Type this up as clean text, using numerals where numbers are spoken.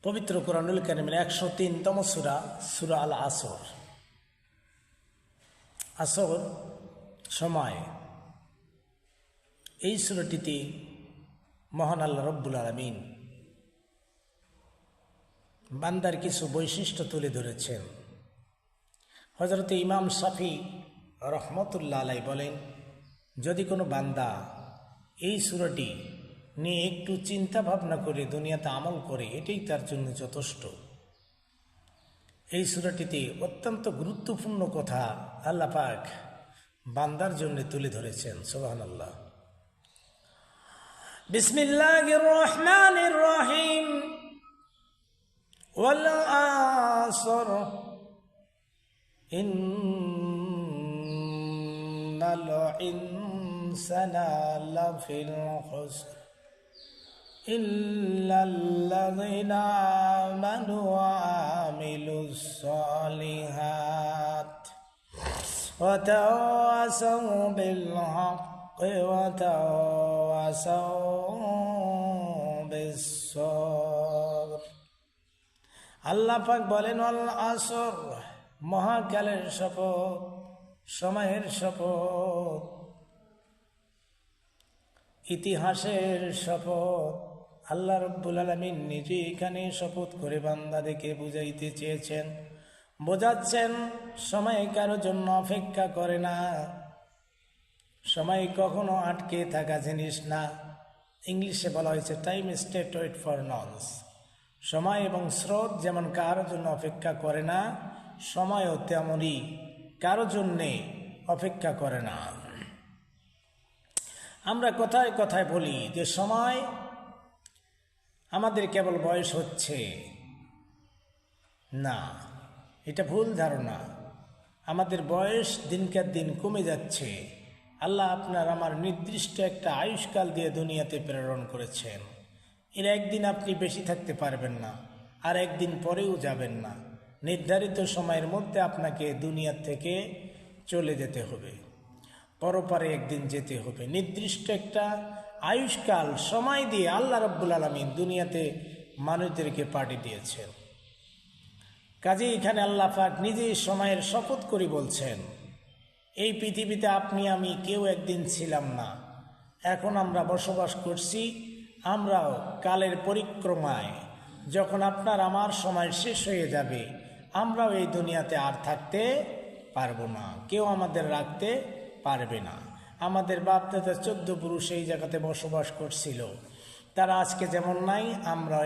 পবিত্র কোরআনুল কারীমের 103তম সূরা সূরা আল আসর। আসর সময়। এই সূরাটিতে মহান আল্লাহ রব্বুল আলামিন বান্দার কিছু বৈশিষ্ট্য তুলে ধরেছেন। হযরত ইমাম শাফি রহমতুল্লাহ আলাইহি বলেন, যদি কোনো বান্দা এই সূরাটি নিয়ে একটু চিন্তা ভাবনা করে দুনিয়াতে আমল করে, এটাই তার জন্য যথেষ্ট। এই সূরাটিতে অত্যন্ত গুরুত্বপূর্ণ কথা আল্লাহ পাক বান্দার জন্য তুলে ধরেছেন। সুবহানাল্লাহ। বিসমিল্লাহির রহমানির রহিম। ওয়াল আসর ইন্নাল ইনসানা লাফিল খুসর ইল্লাল্লাযীনা আমানু ওয়া আমিলুস সালিহাত ওয়া তাওয়াসাউ বিল হাক্কি ওয়া তাওয়াসাউ বিস সবর। আল্লাহ পাক বলেন, ওয়াল আসর, মহাকালের শপথ, সময়ের শপথ, ইতিহাসের শপথ। আল্লাহ রব্বুল আলামিন নিজে এখানে শপথ করে বান্দাদেরকে বুঝাইতে চেয়েছেন, বোঝাচ্ছেন সময় কারো জন্য অপেক্ষা করে না। সময় কখনো আটকে থাকা জিনিস না। ইংলিশে বলা হয়েছে time state wait for none. সময় এবং স্রোত যেমন কারো জন্য অপেক্ষা করে না, সময়ও তেমনই কারো জন্যে অপেক্ষা করে না। আমরা কথায় কথায় বলি যে সময় আমাদের কেবল বয়স হচ্ছে না, এটা ভুল ধারণা। আমাদের বয়স দিনকে দিন কমে যাচ্ছে। আল্লাহ আপনার আমার নির্দিষ্ট একটা আয়ুষ্কাল দিয়ে দুনিয়াতে প্রেরণ করেছেন। এর একদিন আপনি বেশি থাকতে পারবেন না, আর একদিন পরেও যাবেন না। নির্ধারিত সময়ের মধ্যে আপনাকে দুনিয়া থেকে চলে যেতে হবে, পরপারে একদিন যেতে হবে। নির্দিষ্ট একটা আয়ুষ্কাল সময় দিয়ে আল্লাহ রব্বুল আলামিন দুনিয়াতে মানুষদেরকে পাঠিয়ে দিয়েছেন। কাজে এখানে আল্লাহ পাক নিজেই সময়ের শপথ করে বলছেন, এই পৃথিবীতে আপনি আমি কেউ একদিন ছিলাম না, এখন আমরা বসবাস করছি। আমরাও কালের পরিক্রমায় যখন আপনার আমার সময় শেষ হয়ে যাবে, আমরাও এই দুনিয়াতে আর থাকতে পারবো না, কেউ আমাদের রাখতে পারবে না। আমাদের বাপ দাদা 14 পুরুষ এই জায়গাতে বসবাস করছিল, তারা আজকে যেমন নাই, আমরা